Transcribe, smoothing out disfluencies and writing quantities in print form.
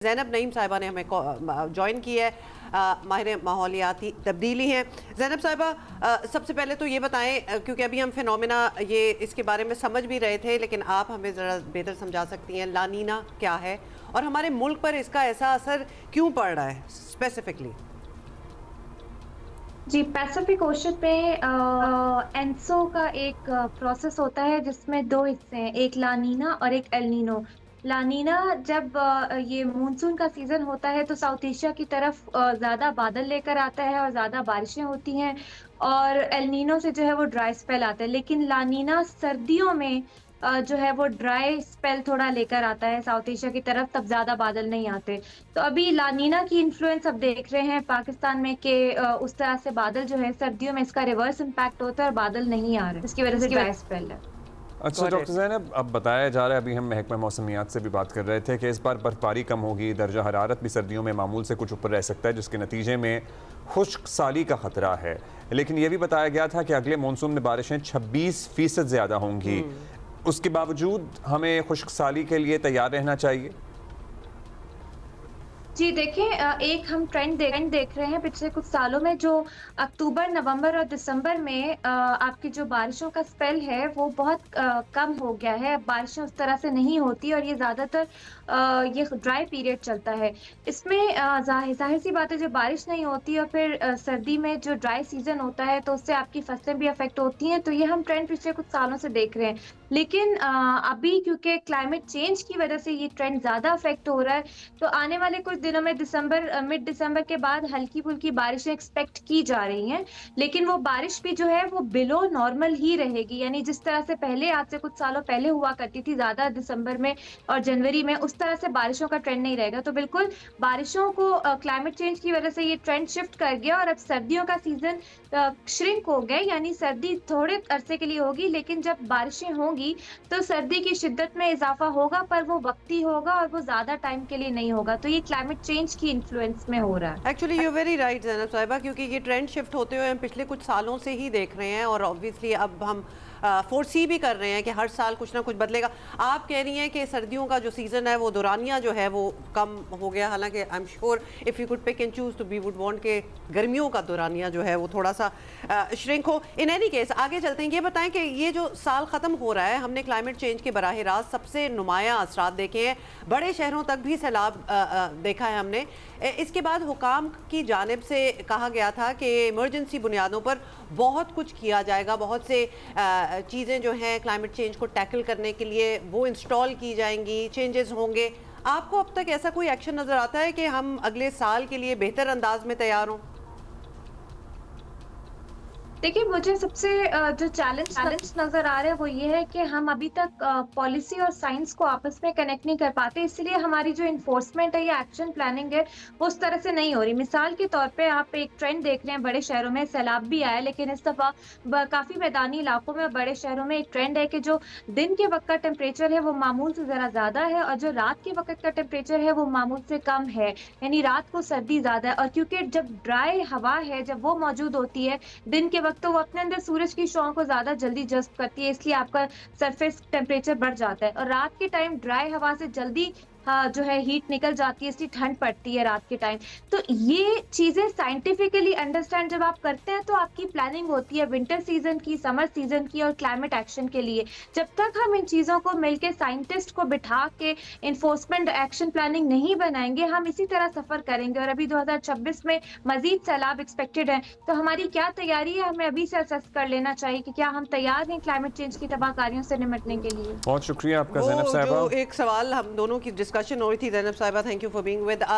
ज़ैनब नईम साहिबा ने हमें ज्वाइन की है, माहिर माहौलियाती तब्दीली हैं। ज़ैनब साहिबा, सबसे पहले तो ये बताएं, क्योंकि अभी हम फिनोमेना ये इसके बारे में समझ भी रहे थे, लेकिन आप हमें ज़रा बेहतर समझा सकती हैं ला नीना क्या है और हमारे मुल्क पर इसका ऐसा असर क्यों पड़ रहा है स्पेसिफिकली? जी, पैसिफिक ओशन में एनसो का एक प्रोसेस होता है जिसमें 2 हिस्से हैं, एक ला नीना और एक एल नीनो। ला नीना जब ये मानसून का सीज़न होता है तो साउथ एशिया की तरफ ज़्यादा बादल लेकर आता है और ज़्यादा बारिशें होती हैं और एल नीनो से जो है वो ड्राई स्पेल आता है। लेकिन ला नीना सर्दियों में जो है वो ड्राई स्पेल थोड़ा लेकर आता है साउथ एशिया की तरफ, तब ज़्यादा बादल नहीं आते। तो अभी ला नीना की इन्फ्लुएंस अब देख रहे हैं पाकिस्तान में कि उस तरह से बादल जो है सर्दियों में इसका रिवर्स इम्पैक्ट होता है और बादल नहीं आ रहे, इसकी वजह से ड्राई स्पेल है। अच्छा डॉक्टर ज़ैनब, अब बताया जा रहा है, अभी हम महकमा मौसमियात से भी बात कर रहे थे कि इस बार बर्फबारी कम होगी, दर्जा हरारत भी सर्दियों में मामूल से कुछ ऊपर रह सकता है, जिसके नतीजे में खुश्क साली का खतरा है। लेकिन यह भी बताया गया था कि अगले मानसून में बारिशें 26% ज़्यादा होंगी। उसके बावजूद हमें खुश्क साली के लिए तैयार रहना चाहिए। जी देखिए, एक हम ट्रेंड देख रहे हैं पिछले कुछ सालों में, जो अक्टूबर, नवंबर और दिसंबर में आपकी जो बारिशों का स्पेल है वो बहुत कम हो गया है। बारिशें उस तरह से नहीं होती और ये ज़्यादातर ये ड्राई पीरियड चलता है। इसमें ज़ाहिर सी बात है, जब बारिश नहीं होती और फिर सर्दी में जो ड्राई सीज़न होता है तो उससे आपकी फसलें भी अफ़ेक्ट होती हैं। तो ये हम ट्रेंड पिछले कुछ सालों से देख रहे हैं। लेकिन अभी क्योंकि क्लाइमेट चेंज की वजह से ये ट्रेंड ज़्यादा अफ़ेक्ट हो रहा है, तो आने वाले कुछ दिनों में मिड दिसंबर के बाद हल्की-फुल्की बारिशें एक्सपेक्ट की जा रही हैं। लेकिन वो बारिश भी जो है वो बिलो नॉर्मल ही रहेगी, यानी जिस तरह से पहले आज से कुछ सालों पहले हुआ करती थी ज़्यादा दिसंबर में और जनवरी में, उस तरह से बारिशों का ट्रेंड नहीं रहेगा। तो बिल्कुल बारिशों को क्लाइमेट चेंज की वजह से ये ट्रेंड शिफ्ट कर गया और अब सर्दियों का सीज़न श्रिंक हो गया, यानी सर्दी थोड़े अरसे के लिए होगी, लेकिन जब बारिशें होंगी तो सर्दी की शिद्दत में इज़ाफ़ा होगा, पर वो वक़्ती होगा और वो ज़्यादा टाइम के लिए नहीं होगा। तो ये क्लाइमेट चेंज की इन्फ्लुएंस में हो रहा है। Actually you very right Zainab साहिबा, क्योंकि ये ट्रेंड शिफ्ट होते हुए हम पिछले कुछ सालों से ही देख रहे हैं और ऑब्वियसली अब हम फोरसी भी कर रहे हैं कि हर साल कुछ ना कुछ बदलेगा। आप कह रही हैं कि सर्दियों का जो सीज़न है वो दौरानिया जो है वो कम हो गया, हालांकि I am sure if you could pick and choose तो वी वुड वांट के गर्मियों का दौरानिया जो है वो थोड़ा सा श्रिंक हो। इन एनी केस आगे चलते हैं, ये बताएं कि ये जो साल ख़त्म हो रहा है, हमने क्लाइमेट चेंज के बराह रास्त सबसे नुमाया असरात देखे हैं, बड़े शहरों तक भी सैलाब देखा है हमने। इसके बाद हुकाम की जानिब से कहा गया था कि इमरजेंसी बुनियादों पर बहुत कुछ किया जाएगा, बहुत से चीज़ें जो हैं क्लाइमेट चेंज को टैकल करने के लिए वो इंस्टॉल की जाएंगी, चेंजेस होंगे। आपको अब तक ऐसा कोई एक्शन नज़र आता है कि हम अगले साल के लिए बेहतर अंदाज में तैयार हों? देखिए, मुझे सबसे जो चैलेंज नज़र आ रहा है वो ये है कि हम अभी तक पॉलिसी और साइंस को आपस में कनेक्ट नहीं कर पाते, इसलिए हमारी जो एनफोर्समेंट है या एक्शन प्लानिंग है वो उस तरह से नहीं हो रही। मिसाल के तौर पे आप एक ट्रेंड देख रहे हैं, बड़े शहरों में सैलाब भी आया, लेकिन इस दफ़ा काफ़ी मैदानी इलाकों में और बड़े शहरों में एक ट्रेंड है कि जो दिन के वक़्त का टेम्परेचर है वो मामूल से ज़रा ज़्यादा है और जो रात के वक़्त का टेम्परेचर है वो मामूल से कम है, यानी रात को सर्दी ज़्यादा है। और क्योंकि जब ड्राई हवा है, जब वो मौजूद होती है दिन के वक़्त, तो वो अपने अंदर सूरज की शॉ को ज़्यादा जल्दी जज़्ब करती है, इसलिए आपका सरफेस टेम्परेचर बढ़ जाता है और रात के टाइम ड्राई हवा से जल्दी जो है हीट निकल जाती है, इसलिए ठंड पड़ती है रात के टाइम। तो ये चीज़ें साइंटिफिकली अंडरस्टैंड जब आप करते हैं तो आपकी प्लानिंग होती है विंटर सीज़न की, समर सीज़न की और क्लाइमेट एक्शन के लिए। जब तक हम इन चीज़ों को मिलके साइंटिस्ट को बिठा के एनफोर्समेंट एक्शन प्लानिंग नहीं बनाएँगे, हम इसी तरह सफ़र करेंगे और अभी 2026 में मज़ीद सैलाब एक्सपेक्टेड है। तो हमारी क्या तैयारी है, हमें अभी से असेस कर लेना चाहिए कि क्या हम तैयार हैं क्लाइमेट चेंज की तबाहकारियों से निपटने के लिए। बहुत शुक्रिया आपका ज़ैनब वो साहिबा। जो एक सवाल हम दोनों की डिस्कशन हो रही थी ज़ैनब साहिबा, thank you for being with